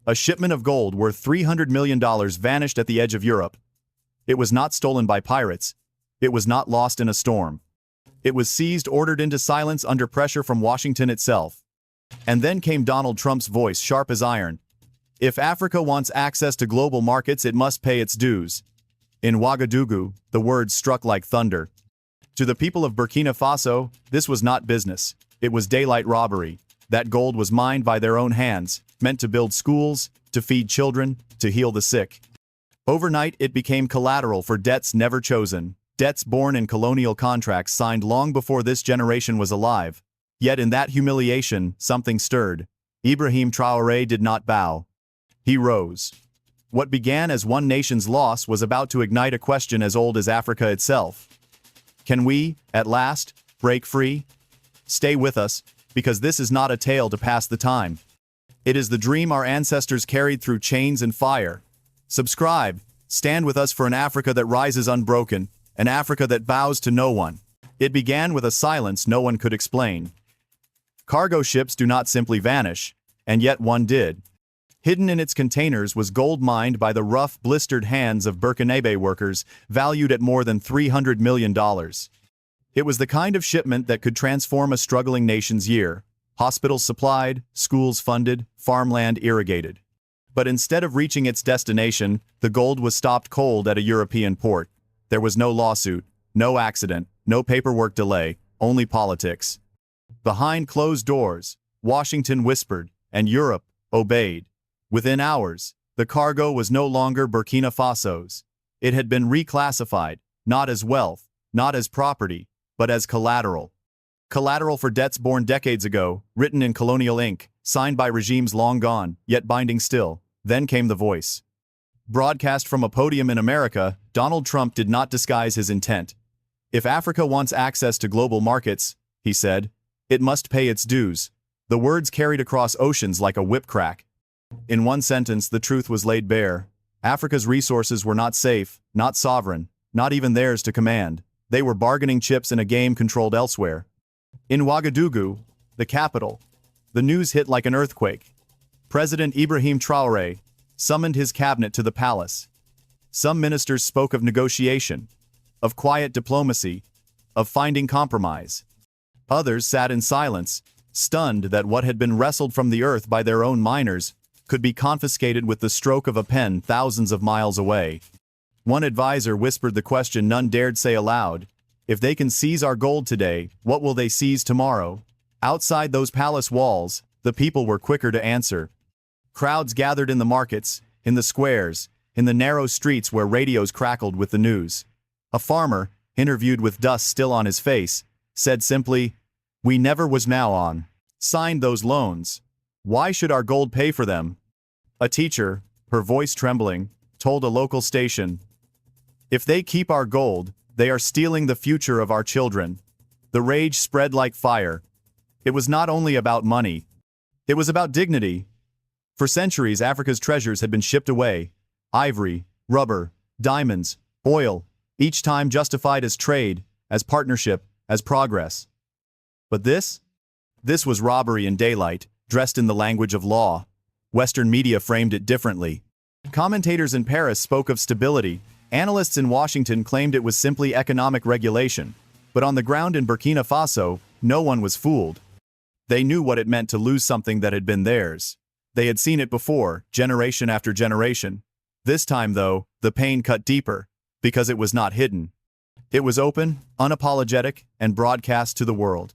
A shipment of gold worth $300 million vanished at the edge of Europe. It was not stolen by pirates. It was not lost in a storm. It was seized, ordered into silence under pressure from Washington itself. And then came Donald Trump's voice, sharp as iron. If Africa wants access to global markets, it must pay its dues. In Ouagadougou, the words struck like thunder. To the people of Burkina Faso, this was not business. It was daylight robbery. That gold was mined by their own hands, meant to build schools, to feed children, to heal the sick. Overnight, it became collateral for debts never chosen, debts born in colonial contracts signed long before this generation was alive. Yet in that humiliation, something stirred. Ibrahim Traoré did not bow. He rose. What began as one nation's loss was about to ignite a question as old as Africa itself. Can we, at last, break free? Stay with us, because this is not a tale to pass the time. It is the dream our ancestors carried through chains and fire. Subscribe, stand with us for an Africa that rises unbroken, an Africa that bows to no one. It began with a silence no one could explain. Cargo ships do not simply vanish, and yet one did. Hidden in its containers was gold mined by the rough, blistered hands of Burkinabe workers, valued at more than $300 million. It was the kind of shipment that could transform a struggling nation's year. Hospitals supplied, schools funded, farmland irrigated. But instead of reaching its destination, the gold was stopped cold at a European port. There was no lawsuit, no accident, no paperwork delay, only politics. Behind closed doors, Washington whispered, and Europe obeyed. Within hours, the cargo was no longer Burkina Faso's. It had been reclassified, not as wealth, not as property, but as collateral. Collateral for debts born decades ago, written in colonial ink, signed by regimes long gone, yet binding still. Then came the voice. Broadcast from a podium in America, Donald Trump did not disguise his intent. If Africa wants access to global markets, he said, it must pay its dues. The words carried across oceans like a whip crack. In one sentence, the truth was laid bare. Africa's resources were not safe, not sovereign, not even theirs to command. They were bargaining chips in a game controlled elsewhere. In Ouagadougou, the capital, the news hit like an earthquake. President Ibrahim Traoré summoned his cabinet to the palace. Some ministers spoke of negotiation, of quiet diplomacy, of finding compromise. Others sat in silence, stunned that what had been wrestled from the earth by their own miners could be confiscated with the stroke of a pen thousands of miles away. One advisor whispered the question none dared say aloud. If they can seize our gold today, what will they seize tomorrow? Outside those palace walls, the people were quicker to answer. Crowds gathered in the markets, in the squares, in the narrow streets where radios crackled with the news. A farmer, interviewed with dust still on his face, said simply, "We never was now on. Signed those loans. Why should our gold pay for them?" A teacher, her voice trembling, told a local station, "If they keep our gold, they are stealing the future of our children." The rage spread like fire. It was not only about money. It was about dignity. For centuries, Africa's treasures had been shipped away. Ivory, rubber, diamonds, oil, each time justified as trade, as partnership, as progress. But this was robbery in daylight, dressed in the language of law. Western media framed it differently. Commentators in Paris spoke of stability. Analysts in Washington claimed it was simply economic regulation. But on the ground in Burkina Faso, no one was fooled. They knew what it meant to lose something that had been theirs. They had seen it before, generation after generation. This time, though, the pain cut deeper, because it was not hidden. It was open, unapologetic, and broadcast to the world.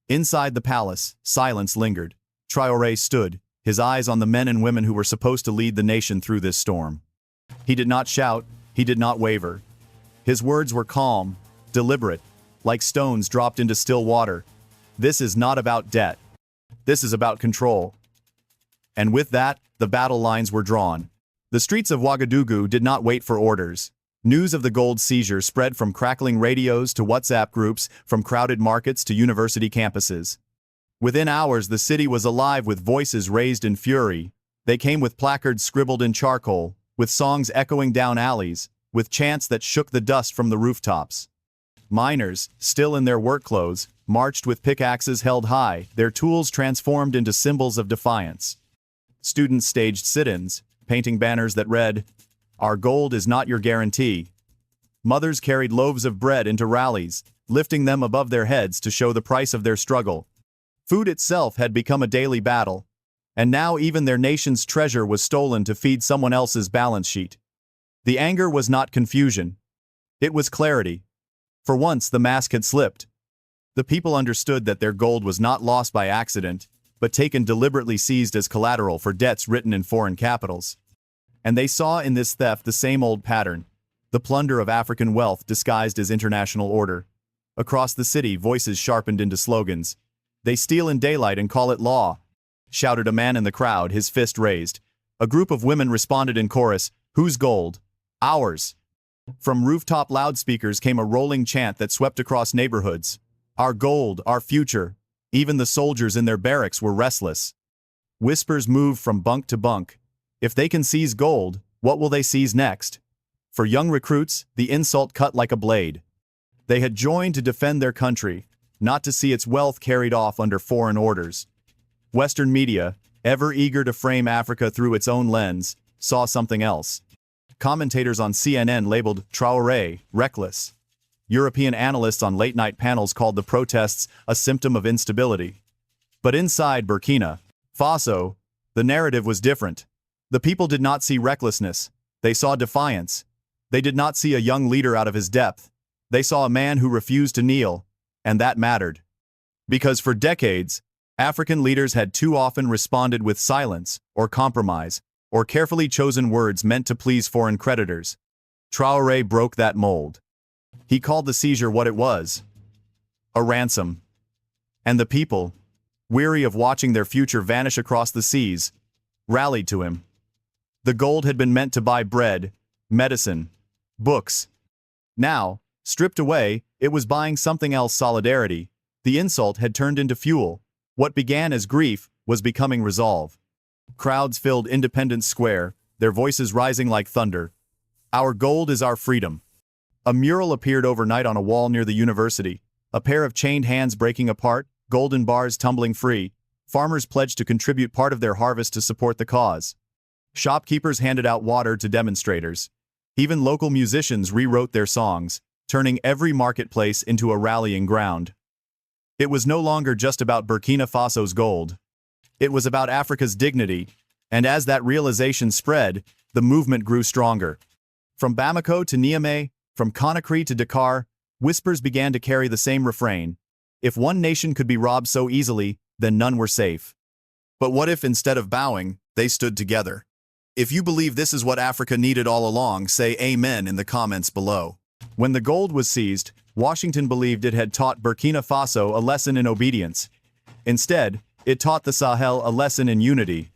Inside the palace, silence lingered. Traoré stood, his eyes on the men and women who were supposed to lead the nation through this storm. He did not shout, he did not waver. His words were calm, deliberate, like stones dropped into still water. This is not about debt. This is about control. And with that, the battle lines were drawn. The streets of Ouagadougou did not wait for orders. News of the gold seizure spread from crackling radios to WhatsApp groups, from crowded markets to university campuses. Within hours, the city was alive with voices raised in fury. They came with placards scribbled in charcoal, with songs echoing down alleys, with chants that shook the dust from the rooftops. Miners, still in their work clothes, marched with pickaxes held high, their tools transformed into symbols of defiance. Students staged sit-ins, painting banners that read, "Our gold is not your guarantee." Mothers carried loaves of bread into rallies, lifting them above their heads to show the price of their struggle. Food itself had become a daily battle, and now even their nation's treasure was stolen to feed someone else's balance sheet. The anger was not confusion. It was clarity. For once the mask had slipped. The people understood that their gold was not lost by accident, but taken deliberately seized as collateral for debts written in foreign capitals. And they saw in this theft the same old pattern, the plunder of African wealth disguised as international order. Across the city, voices sharpened into slogans. "They steal in daylight and call it law," shouted a man in the crowd, his fist raised. A group of women responded in chorus, "Whose gold? Ours." From rooftop loudspeakers came a rolling chant that swept across neighborhoods. "Our gold, our future." Even the soldiers in their barracks were restless. Whispers moved from bunk to bunk. If they can seize gold, what will they seize next? For young recruits, the insult cut like a blade. They had joined to defend their country, not to see its wealth carried off under foreign orders. Western media, ever eager to frame Africa through its own lens, saw something else. Commentators on CNN labeled Traoré reckless. European analysts on late-night panels called the protests a symptom of instability. But inside Burkina Faso, the narrative was different. The people did not see recklessness. They saw defiance. They did not see a young leader out of his depth. They saw a man who refused to kneel, and that mattered. Because for decades, African leaders had too often responded with silence, or compromise, or carefully chosen words meant to please foreign creditors. Traoré broke that mold. He called the seizure what it was: a ransom. And the people, weary of watching their future vanish across the seas, rallied to him. The gold had been meant to buy bread, medicine, books. Now, stripped away, it was buying something else: solidarity. The insult had turned into fuel. What began as grief was becoming resolve. Crowds filled Independence Square, their voices rising like thunder. "Our gold is our freedom." A mural appeared overnight on a wall near the university. A pair of chained hands breaking apart, golden bars tumbling free. Farmers pledged to contribute part of their harvest to support the cause. Shopkeepers handed out water to demonstrators. Even local musicians rewrote their songs, turning every marketplace into a rallying ground. It was no longer just about Burkina Faso's gold. It was about Africa's dignity, and as that realization spread, the movement grew stronger. From Bamako to Niamey, from Conakry to Dakar, whispers began to carry the same refrain: if one nation could be robbed so easily, then none were safe. But what if, instead of bowing, they stood together? If you believe this is what Africa needed all along, say amen in the comments below. When the gold was seized, Washington believed it had taught Burkina Faso a lesson in obedience. Instead, it taught the Sahel a lesson in unity.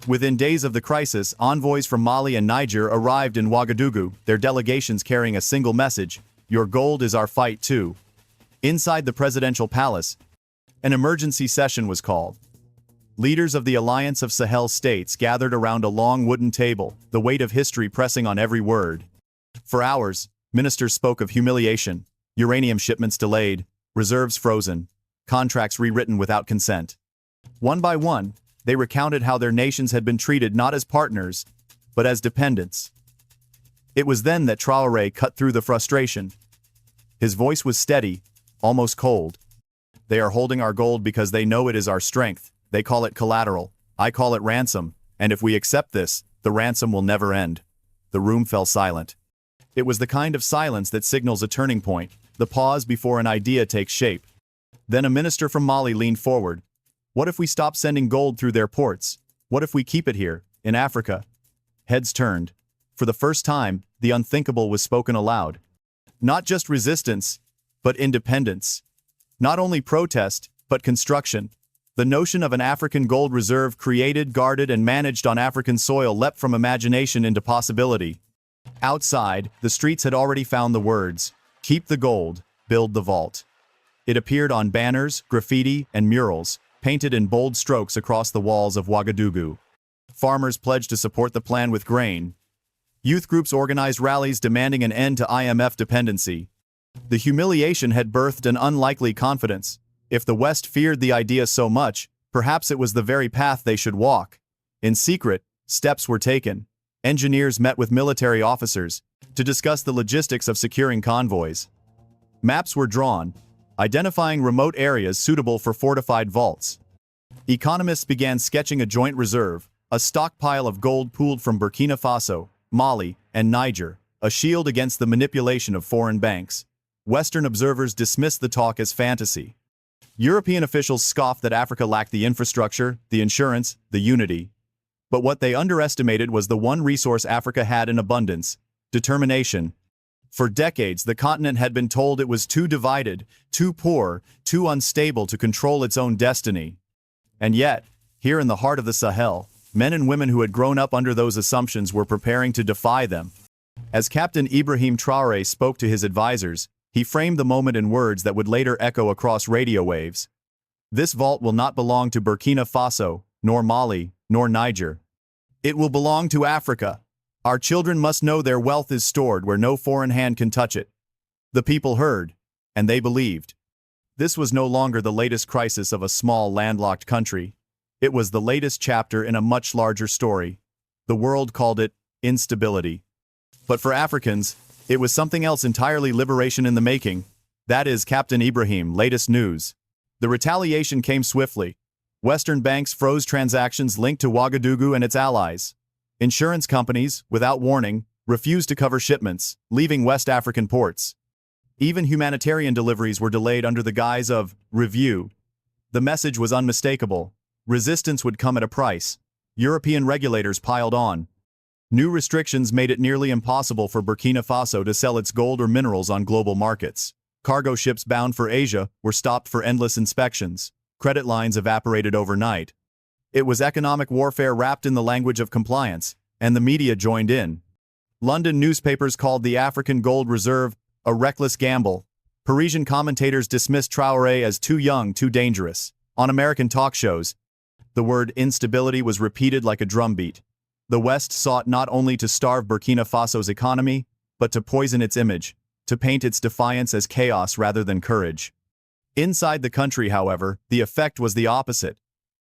Within days of the crisis, envoys from Mali and Niger arrived in Ouagadougou, their delegations carrying a single message: your gold is our fight too. Inside the presidential palace, an emergency session was called. Leaders of the Alliance of Sahel states gathered around a long wooden table, the weight of history pressing on every word. For hours, ministers spoke of humiliation, uranium shipments delayed, reserves frozen, contracts rewritten without consent. One by one, they recounted how their nations had been treated not as partners, but as dependents. It was then that Traoré cut through the frustration. His voice was steady, almost cold. "They are holding our gold because they know it is our strength. They call it collateral. I call it ransom, and if we accept this, the ransom will never end." The room fell silent. It was the kind of silence that signals a turning point, the pause before an idea takes shape. Then a minister from Mali leaned forward. "What if we stop sending gold through their ports? What if we keep it here, in Africa?" Heads turned. For the first time, the unthinkable was spoken aloud. Not just resistance, but independence. Not only protest, but construction. The notion of an African gold reserve created, guarded, and managed on African soil leapt from imagination into possibility. Outside, the streets had already found the words: "Keep the gold, build the vault." It appeared on banners, graffiti, and murals, painted in bold strokes across the walls of Ouagadougou. Farmers pledged to support the plan with grain. Youth groups organized rallies demanding an end to IMF dependency. The humiliation had birthed an unlikely confidence. If the West feared the idea so much, perhaps it was the very path they should walk. In secret, steps were taken. Engineers met with military officers to discuss the logistics of securing convoys. Maps were drawn, identifying remote areas suitable for fortified vaults. Economists began sketching a joint reserve, a stockpile of gold pooled from Burkina Faso, Mali, and Niger, a shield against the manipulation of foreign banks. Western observers dismissed the talk as fantasy. European officials scoffed that Africa lacked the infrastructure, the insurance, the unity. But what they underestimated was the one resource Africa had in abundance: determination. For decades, the continent had been told it was too divided, too poor, too unstable to control its own destiny. And yet, here in the heart of the Sahel, men and women who had grown up under those assumptions were preparing to defy them. As Captain Ibrahim Traoré spoke to his advisors, he framed the moment in words that would later echo across radio waves. This vault will not belong to Burkina Faso, nor Mali, nor Niger. It will belong to Africa. Our children must know their wealth is stored where no foreign hand can touch it. The people heard, and they believed. This was no longer the latest crisis of a small landlocked country. It was the latest chapter in a much larger story. The world called it instability. But for Africans, it was something else entirely: liberation in the making. That is Captain Ibrahim, latest news. The retaliation came swiftly. Western banks froze transactions linked to Ouagadougou and its allies. Insurance companies, without warning, refused to cover shipments, leaving West African ports. Even humanitarian deliveries were delayed under the guise of review. The message was unmistakable. Resistance would come at a price. European regulators piled on. New restrictions made it nearly impossible for Burkina Faso to sell its gold or minerals on global markets. Cargo ships bound for Asia were stopped for endless inspections. Credit lines evaporated overnight. It was economic warfare wrapped in the language of compliance, and the media joined in. London newspapers called the African gold reserve a reckless gamble. Parisian commentators dismissed Traoré as too young, too dangerous. On American talk shows, the word instability was repeated like a drumbeat. The West sought not only to starve Burkina Faso's economy, but to poison its image, to paint its defiance as chaos rather than courage. Inside the country, however, the effect was the opposite.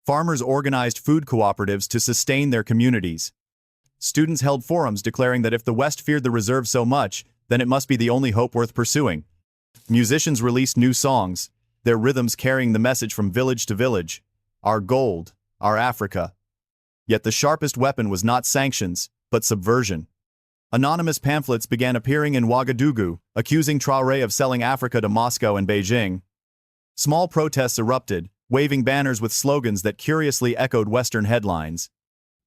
Farmers organized food cooperatives to sustain their communities. Students held forums declaring that if the West feared the reserve so much, then it must be the only hope worth pursuing. Musicians released new songs, their rhythms carrying the message from village to village: our gold, our Africa. Yet the sharpest weapon was not sanctions, but subversion. Anonymous pamphlets began appearing in Ouagadougou, accusing Traoré of selling Africa to Moscow and Beijing. Small protests erupted, waving banners with slogans that curiously echoed Western headlines.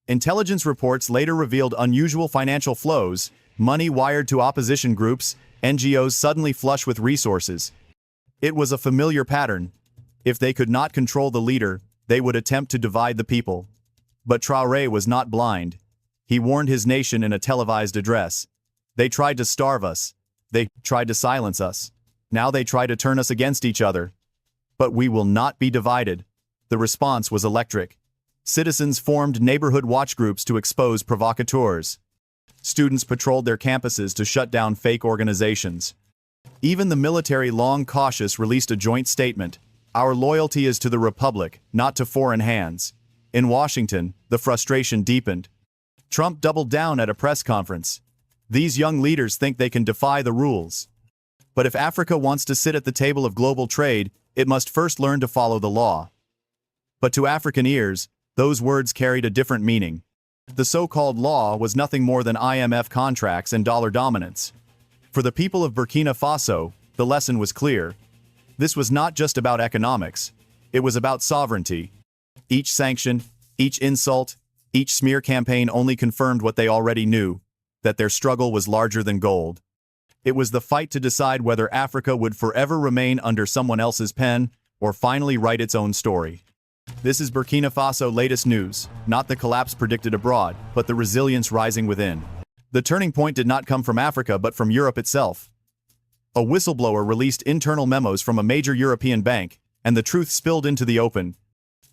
Intelligence reports later revealed unusual financial flows, money wired to opposition groups, NGOs suddenly flush with resources. It was a familiar pattern. If they could not control the leader, they would attempt to divide the people. But Traoré was not blind. He warned his nation in a televised address. They tried to starve us. They tried to silence us. Now they try to turn us against each other. But we will not be divided. The response was electric. Citizens formed neighborhood watch groups to expose provocateurs. Students patrolled their campuses to shut down fake organizations. Even the military, long cautious, released a joint statement: our loyalty is to the Republic, not to foreign hands. In Washington, the frustration deepened. Trump doubled down at a press conference. These young leaders think they can defy the rules. But if Africa wants to sit at the table of global trade, it must first learn to follow the law. But to African ears, those words carried a different meaning. The so-called law was nothing more than IMF contracts and dollar dominance. For the people of Burkina Faso, the lesson was clear. This was not just about economics. It was about sovereignty. Each sanction, each insult, each smear campaign only confirmed what they already knew: that their struggle was larger than gold. It was the fight to decide whether Africa would forever remain under someone else's pen or finally write its own story. This is Burkina Faso latest news, not the collapse predicted abroad, but the resilience rising within. The turning point did not come from Africa but from Europe itself. A whistleblower released internal memos from a major European bank, and the truth spilled into the open.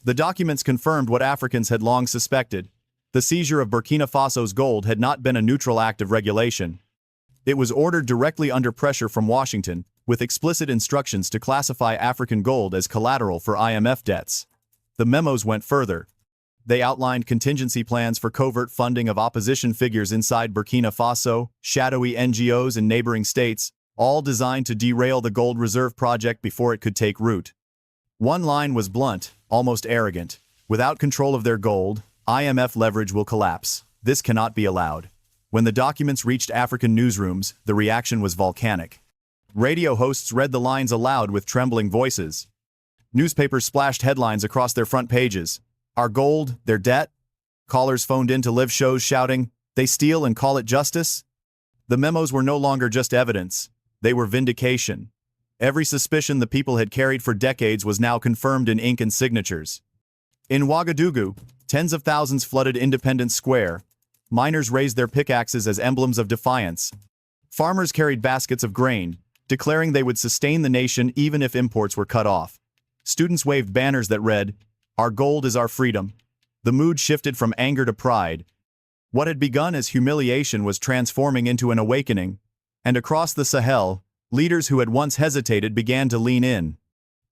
The documents confirmed what Africans had long suspected. The seizure of Burkina Faso's gold had not been a neutral act of regulation. It was ordered directly under pressure from Washington, with explicit instructions to classify African gold as collateral for IMF debts. The memos went further. They outlined contingency plans for covert funding of opposition figures inside Burkina Faso, shadowy NGOs in neighboring states, all designed to derail the gold reserve project before it could take root. One line was blunt, almost arrogant. Without control of their gold, IMF leverage will collapse. This cannot be allowed. When the documents reached African newsrooms, the reaction was volcanic. Radio hosts read the lines aloud with trembling voices. Newspapers splashed headlines across their front pages. Our gold, their debt? Callers phoned in to live shows shouting, they steal and call it justice? The memos were no longer just evidence. They were vindication. Every suspicion the people had carried for decades was now confirmed in ink and signatures. In Ouagadougou, tens of thousands flooded Independence Square. Miners raised their pickaxes as emblems of defiance. Farmers carried baskets of grain, declaring they would sustain the nation even if imports were cut off. Students waved banners that read, "Our gold is our freedom." The mood shifted from anger to pride. What had begun as humiliation was transforming into an awakening. And across the Sahel, leaders who had once hesitated began to lean in.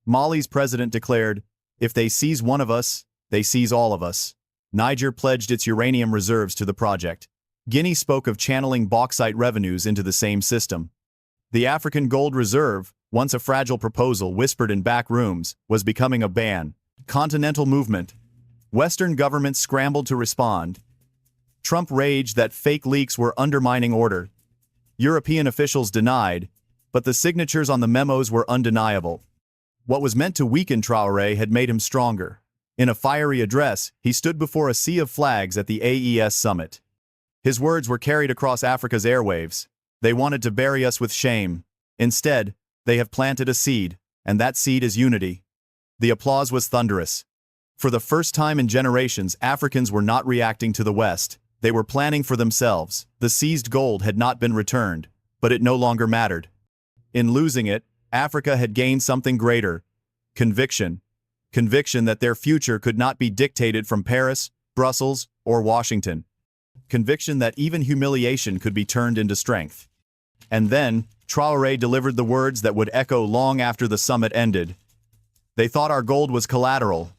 Mali's president declared, "If they seize one of us, they seize all of us." Niger pledged its uranium reserves to the project. Guinea spoke of channeling bauxite revenues into the same system. The African Gold Reserve, once a fragile proposal whispered in back rooms, was becoming a ban. Continental movement. Western governments scrambled to respond. Trump raged that fake leaks were undermining order. European officials denied, but the signatures on the memos were undeniable. What was meant to weaken Traore had made him stronger. In a fiery address, he stood before a sea of flags at the AES summit. His words were carried across Africa's airwaves. They wanted to bury us with shame. Instead, they have planted a seed, and that seed is unity. The applause was thunderous. For the first time in generations, Africans were not reacting to the West. They were planning for themselves. The seized gold had not been returned, but it no longer mattered. In losing it, Africa had gained something greater. Conviction. Conviction that their future could not be dictated from Paris, Brussels, or Washington. Conviction that even humiliation could be turned into strength. And then, Traoré delivered the words that would echo long after the summit ended. They thought our gold was collateral.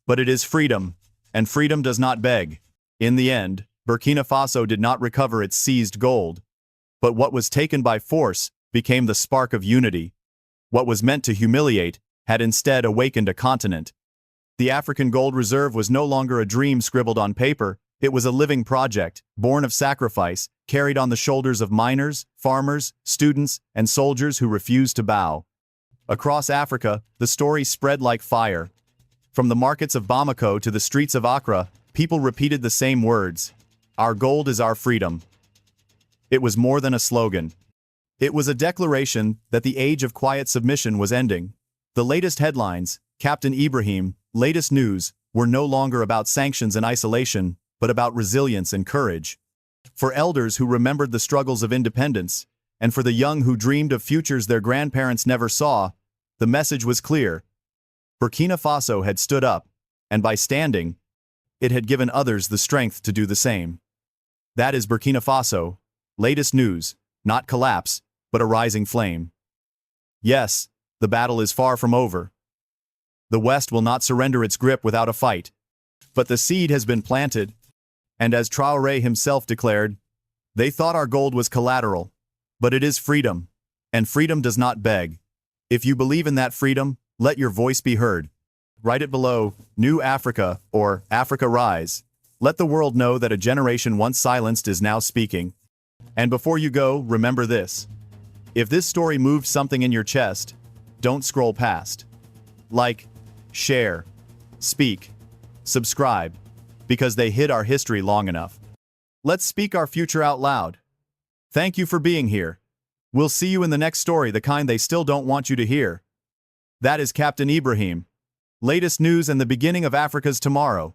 But it is freedom, and freedom does not beg. In the end, Burkina Faso did not recover its seized gold. But what was taken by force became the spark of unity. What was meant to humiliate had instead awakened a continent. The African Gold Reserve was no longer a dream scribbled on paper. It was a living project, born of sacrifice, carried on the shoulders of miners, farmers, students, and soldiers who refused to bow. Across Africa, the story spread like fire. From the markets of Bamako to the streets of Accra, people repeated the same words. Our gold is our freedom. It was more than a slogan. It was a declaration that the age of quiet submission was ending. The latest headlines, Captain Ibrahim, latest news, were no longer about sanctions and isolation, but about resilience and courage. For elders who remembered the struggles of independence, and for the young who dreamed of futures their grandparents never saw, the message was clear. Burkina Faso had stood up, and by standing, it had given others the strength to do the same. That is Burkina Faso, latest news, not collapse, but a rising flame. Yes, the battle is far from over. The West will not surrender its grip without a fight. But the seed has been planted, and as Traoré himself declared, they thought our gold was collateral, but it is freedom, and freedom does not beg. If you believe in that freedom, let your voice be heard. Write it below, New Africa, or Africa Rise. Let the world know that a generation once silenced is now speaking. And before you go, remember this. If this story moved something in your chest, don't scroll past. Like, share, speak, subscribe, because they hid our history long enough. Let's speak our future out loud. Thank you for being here. We'll see you in the next story, the kind they still don't want you to hear. That is Captain Ibrahim. Latest news and the beginning of Africa's tomorrow.